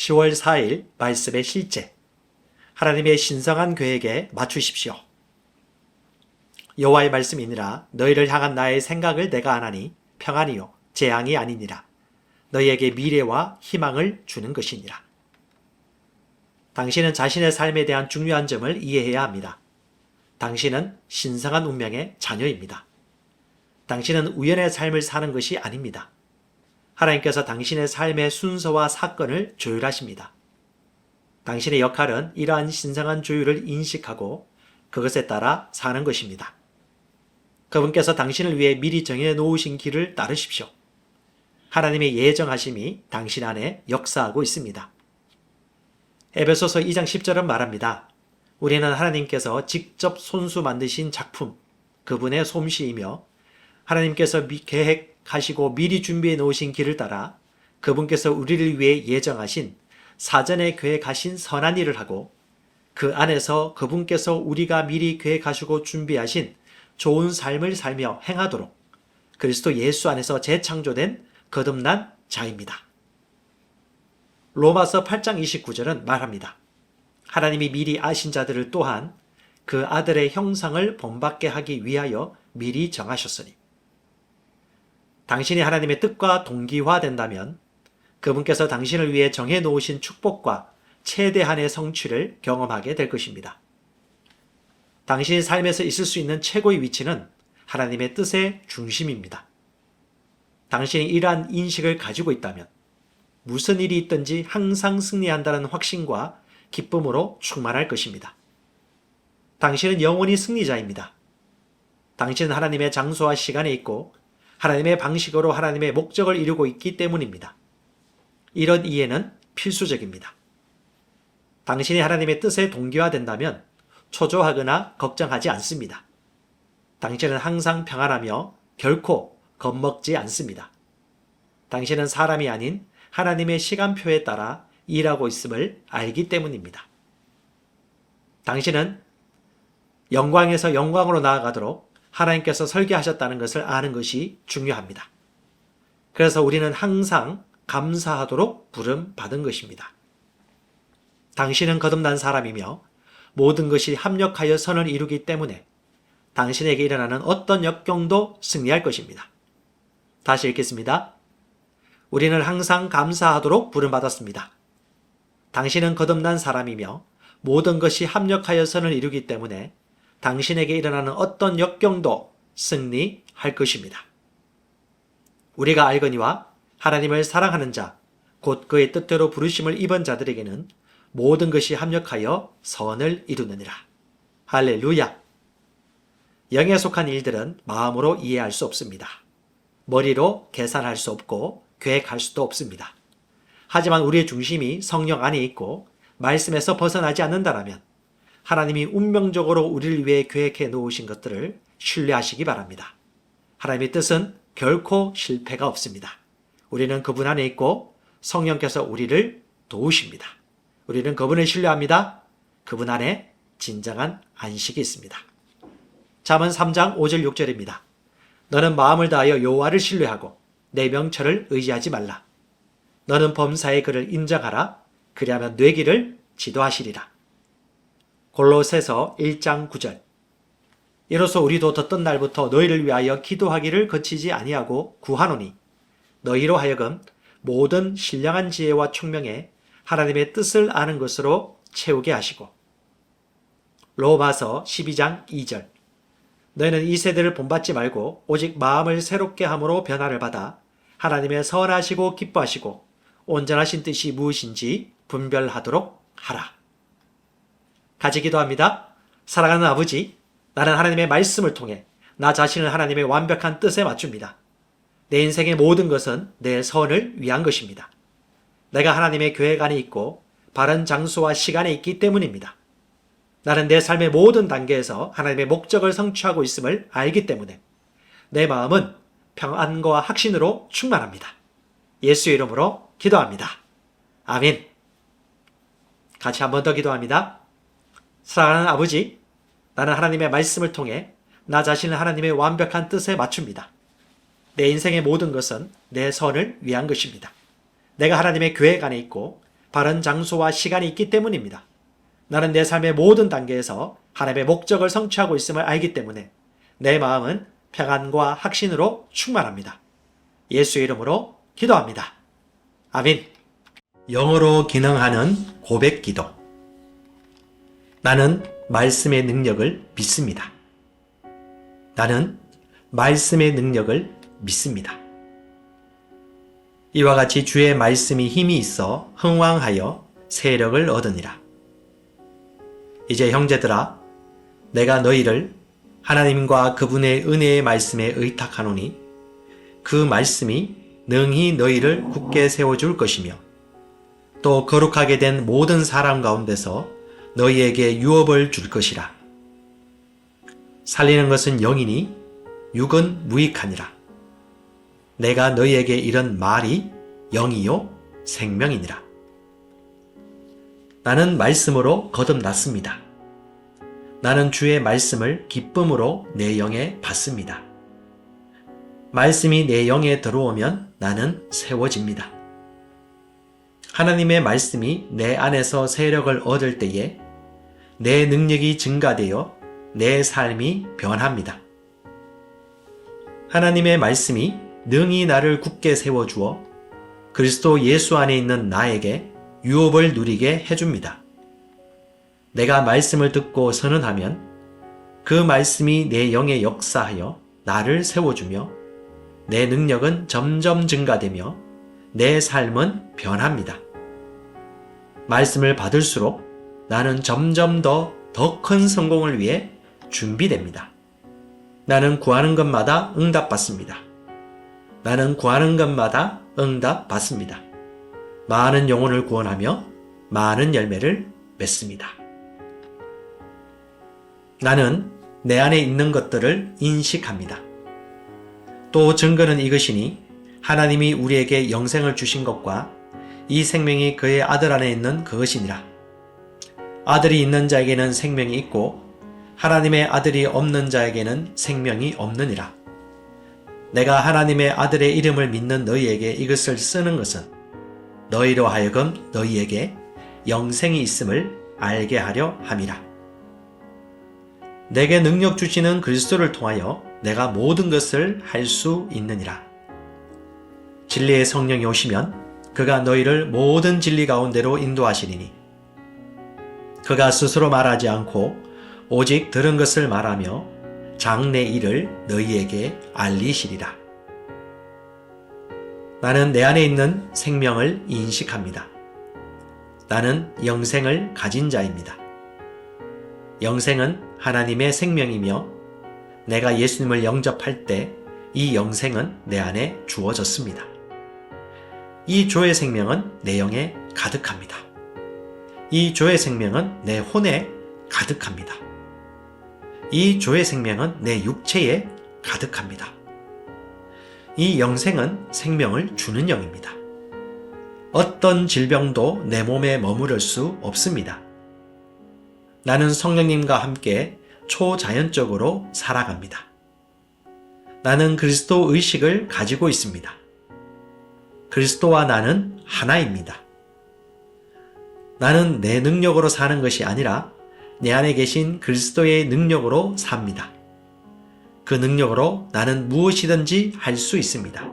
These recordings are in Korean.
10월 4일 말씀의 실제. 하나님의 신성한 계획에 맞추십시오. 여호와의 말씀이니라. 너희를 향한 나의 생각을 내가 아나니 평안이요 재앙이 아니니라. 너희에게 미래와 희망을 주는 것이니라. 당신은 자신의 삶에 대한 중요한 점을 이해해야 합니다. 당신은 신성한 운명의 자녀입니다. 당신은 우연의 삶을 사는 것이 아닙니다. 하나님께서 당신의 삶의 순서와 사건을 조율하십니다. 당신의 역할은 이러한 신성한 조율을 인식하고 그것에 따라 사는 것입니다. 그분께서 당신을 위해 미리 정해 놓으신 길을 따르십시오. 하나님의 예정하심이 당신 안에 역사하고 있습니다. 에베소서 2장 10절은 말합니다. 우리는 하나님께서 직접 손수 만드신 작품, 그분의 솜씨이며 하나님께서 계획하시고 미리 준비해 놓으신 길을 따라 그분께서 우리를 위해 예정하신 사전에 계획하신 선한 일을 하고 그 안에서 그분께서 우리가 미리 계획하시고 준비하신 좋은 삶을 살며 행하도록 그리스도 예수 안에서 재창조된 거듭난 자입니다. 로마서 8장 29절은 말합니다. 하나님이 미리 아신 자들을 또한 그 아들의 형상을 본받게 하기 위하여 미리 정하셨으니. 당신이 하나님의 뜻과 동기화된다면 그분께서 당신을 위해 정해놓으신 축복과 최대한의 성취를 경험하게 될 것입니다. 당신의 삶에서 있을 수 있는 최고의 위치는 하나님의 뜻의 중심입니다. 당신이 이러한 인식을 가지고 있다면 무슨 일이 있든지 항상 승리한다는 확신과 기쁨으로 충만할 것입니다. 당신은 영원히 승리자입니다. 당신은 하나님의 장소와 시간에 있고 하나님의 방식으로 하나님의 목적을 이루고 있기 때문입니다. 이런 이해는 필수적입니다. 당신이 하나님의 뜻에 동기화된다면 초조하거나 걱정하지 않습니다. 당신은 항상 평안하며 결코 겁먹지 않습니다. 당신은 사람이 아닌 하나님의 시간표에 따라 일하고 있음을 알기 때문입니다. 당신은 영광에서 영광으로 나아가도록 하나님께서 설계하셨다는 것을 아는 것이 중요합니다. 그래서 우리는 항상 감사하도록 부름받은 것입니다. 당신은 거듭난 사람이며 모든 것이 합력하여 선을 이루기 때문에 당신에게 일어나는 어떤 역경도 승리할 것입니다. 다시 읽겠습니다. 우리는 항상 감사하도록 부름받았습니다. 당신은 거듭난 사람이며 모든 것이 합력하여 선을 이루기 때문에 당신에게 일어나는 어떤 역경도 승리할 것입니다. 우리가 알거니와 하나님을 사랑하는 자, 곧 그의 뜻대로 부르심을 입은 자들에게는 모든 것이 합력하여 선을 이루느니라. 할렐루야! 영에 속한 일들은 마음으로 이해할 수 없습니다. 머리로 계산할 수 없고 계획할 수도 없습니다. 하지만 우리의 중심이 성령 안에 있고 말씀에서 벗어나지 않는다라면 하나님이 운명적으로 우리를 위해 계획해 놓으신 것들을 신뢰하시기 바랍니다. 하나님의 뜻은 결코 실패가 없습니다. 우리는 그분 안에 있고 성령께서 우리를 도우십니다. 우리는 그분을 신뢰합니다. 그분 안에 진정한 안식이 있습니다. 잠언 3장 5절 6절입니다. 너는 마음을 다하여 여호와를 신뢰하고 내 명철을 의지하지 말라. 너는 범사의 그를 인정하라. 그리하면 뇌 길을 지도하시리라. 골로새서 1장 9절. 이로써 우리도 덧던 날부터 너희를 위하여 기도하기를 거치지 아니하고 구하노니 너희로 하여금 모든 신령한 지혜와 총명에 하나님의 뜻을 아는 것으로 채우게 하시고. 로마서 12장 2절. 너희는 이 세대를 본받지 말고 오직 마음을 새롭게 함으로 변화를 받아 하나님의 선하시고 기뻐하시고 온전하신 뜻이 무엇인지 분별하도록 하라. 같이 기도합니다. 사랑하는 아버지, 나는 하나님의 말씀을 통해 나 자신을 하나님의 완벽한 뜻에 맞춥니다. 내 인생의 모든 것은 내 선을 위한 것입니다. 내가 하나님의 계획 안에 있고 바른 장소와 시간에 있기 때문입니다. 나는 내 삶의 모든 단계에서 하나님의 목적을 성취하고 있음을 알기 때문에 내 마음은 평안과 확신으로 충만합니다. 예수의 이름으로 기도합니다. 아멘. 같이 한 번 더 기도합니다. 사랑하는 아버지, 나는 하나님의 말씀을 통해 나 자신을 하나님의 완벽한 뜻에 맞춥니다. 내 인생의 모든 것은 내 선을 위한 것입니다. 내가 하나님의 계획 안에 있고 바른 장소와 시간이 있기 때문입니다. 나는 내 삶의 모든 단계에서 하나님의 목적을 성취하고 있음을 알기 때문에 내 마음은 평안과 확신으로 충만합니다. 예수의 이름으로 기도합니다. 아멘. 영어로 기능하는 고백 기도. 나는 말씀의 능력을 믿습니다. 나는 말씀의 능력을 믿습니다. 이와 같이 주의 말씀이 힘이 있어 흥왕하여 세력을 얻으니라. 이제 형제들아, 내가 너희를 하나님과 그분의 은혜의 말씀에 의탁하노니 그 말씀이 능히 너희를 굳게 세워줄 것이며 또 거룩하게 된 모든 사람 가운데서 너희에게 유업을 줄 것이라. 살리는 것은 영이니 육은 무익하니라. 내가 너희에게 이런 말이 영이요 생명이니라. 나는 말씀으로 거듭났습니다. 나는 주의 말씀을 기쁨으로 내 영에 받습니다. 말씀이 내 영에 들어오면 나는 세워집니다. 하나님의 말씀이 내 안에서 세력을 얻을 때에 내 능력이 증가되어 내 삶이 변합니다. 하나님의 말씀이 능히 나를 굳게 세워주어 그리스도 예수 안에 있는 나에게 유업을 누리게 해줍니다. 내가 말씀을 듣고 선언하면 그 말씀이 내 영에 역사하여 나를 세워주며 내 능력은 점점 증가되며 내 삶은 변합니다. 말씀을 받을수록 나는 점점 더 큰 성공을 위해 준비됩니다. 나는 구하는 것마다 응답받습니다. 나는 구하는 것마다 응답받습니다. 많은 영혼을 구원하며 많은 열매를 맺습니다. 나는 내 안에 있는 것들을 인식합니다. 또 증거는 이것이니 하나님이 우리에게 영생을 주신 것과 이 생명이 그의 아들 안에 있는 그것이니라. 아들이 있는 자에게는 생명이 있고 하나님의 아들이 없는 자에게는 생명이 없느니라. 내가 하나님의 아들의 이름을 믿는 너희에게 이것을 쓰는 것은 너희로 하여금 너희에게 영생이 있음을 알게 하려 함이라. 내게 능력 주시는 그리스도를 통하여 내가 모든 것을 할 수 있느니라. 진리의 성령이 오시면 그가 너희를 모든 진리 가운데로 인도하시리니 그가 스스로 말하지 않고 오직 들은 것을 말하며 장래 일을 너희에게 알리시리라. 나는 내 안에 있는 생명을 인식합니다. 나는 영생을 가진 자입니다. 영생은 하나님의 생명이며 내가 예수님을 영접할 때 이 영생은 내 안에 주어졌습니다. 이 조의 생명은 내 영에 가득합니다. 이 조의 생명은 내 혼에 가득합니다. 이 조의 생명은 내 육체에 가득합니다. 이 영생은 생명을 주는 영입니다. 어떤 질병도 내 몸에 머무를 수 없습니다. 나는 성령님과 함께 초자연적으로 살아갑니다. 나는 그리스도 의식을 가지고 있습니다. 그리스도와 나는 하나입니다. 나는 내 능력으로 사는 것이 아니라 내 안에 계신 그리스도의 능력으로 삽니다. 그 능력으로 나는 무엇이든지 할 수 있습니다.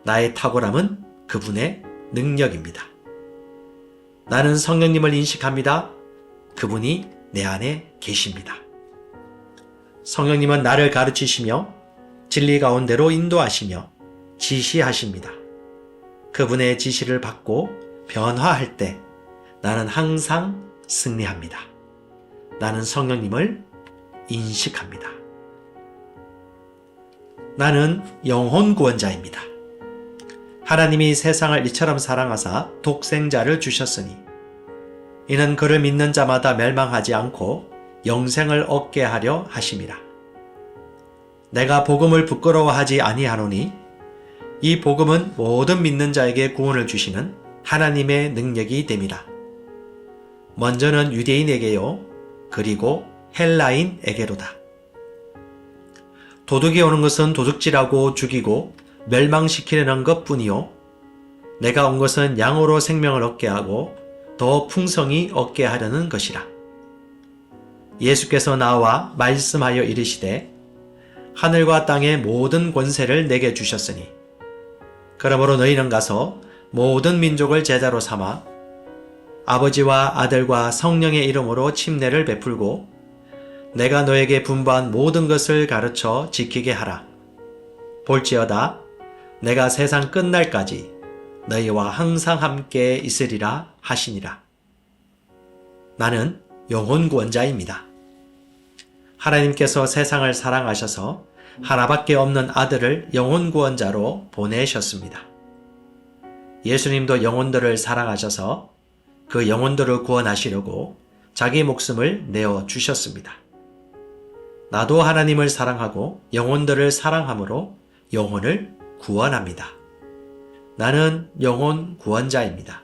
나의 탁월함은 그분의 능력입니다. 나는 성령님을 인식합니다. 그분이 내 안에 계십니다. 성령님은 나를 가르치시며 진리 가운데로 인도하시며 지시하십니다. 그분의 지시를 받고 변화할 때 나는 항상 승리합니다. 나는 성령님을 인식합니다. 나는 영혼 구원자입니다. 하나님이 세상을 이처럼 사랑하사 독생자를 주셨으니 이는 그를 믿는 자마다 멸망하지 않고 영생을 얻게 하려 하심이라. 내가 복음을 부끄러워하지 아니하노니 이 복음은 모든 믿는 자에게 구원을 주시는 하나님의 능력이 됨이라. 먼저는 유대인에게요, 그리고 헬라인에게로다. 도둑이 오는 것은 도둑질하고 죽이고 멸망시키려는 것뿐이요 내가 온 것은 양으로 생명을 얻게 하고 더 풍성히 얻게 하려는 것이라. 예수께서 나와 말씀하여 이르시되 하늘과 땅의 모든 권세를 내게 주셨으니 그러므로 너희는 가서 모든 민족을 제자로 삼아 아버지와 아들과 성령의 이름으로 침례를 베풀고 내가 너에게 분부한 모든 것을 가르쳐 지키게 하라. 볼지어다 내가 세상 끝날까지 너희와 항상 함께 있으리라 하시니라. 나는 영혼 구원자입니다. 하나님께서 세상을 사랑하셔서 하나밖에 없는 아들을 영혼 구원자로 보내셨습니다. 예수님도 영혼들을 사랑하셔서 그 영혼들을 구원하시려고 자기 목숨을 내어 주셨습니다. 나도 하나님을 사랑하고 영혼들을 사랑함으로 영혼을 구원합니다. 나는 영혼 구원자입니다.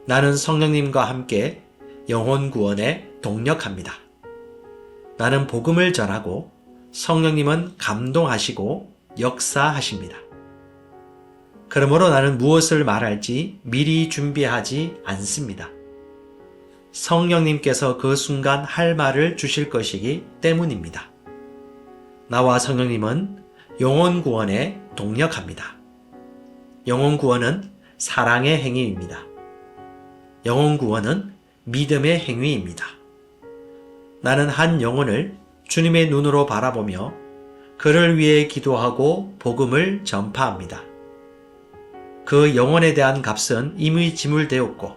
나는 성령님과 함께 영혼 구원에 동력합니다. 나는 복음을 전하고 성령님은 감동하시고 역사하십니다. 그러므로 나는 무엇을 말할지 미리 준비하지 않습니다. 성령님께서 그 순간 할 말을 주실 것이기 때문입니다. 나와 성령님은 영혼 구원에 동력합니다. 영혼 구원은 사랑의 행위입니다. 영혼 구원은 믿음의 행위입니다. 나는 한 영혼을 주님의 눈으로 바라보며 그를 위해 기도하고 복음을 전파합니다. 그 영혼에 대한 값은 이미 지불되었고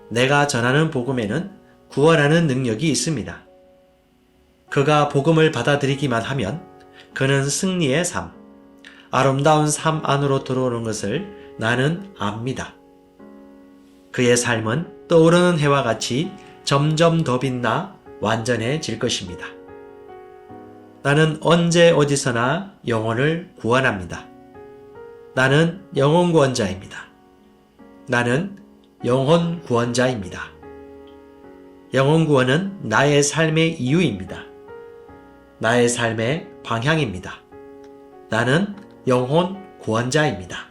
내가 전하는 복음에는 구원하는 능력이 있습니다. 그가 복음을 받아들이기만 하면 그는 승리의 삶, 아름다운 삶 안으로 들어오는 것을 나는 압니다. 그의 삶은 떠오르는 해와 같이 점점 더 빛나 완전해질 것입니다. 나는 언제 어디서나 영혼을 구원합니다. 나는 영혼 구원자입니다. 나는 영혼 구원자입니다. 영혼 구원은 나의 삶의 이유입니다. 나의 삶의 방향입니다. 나는 영혼 구원자입니다.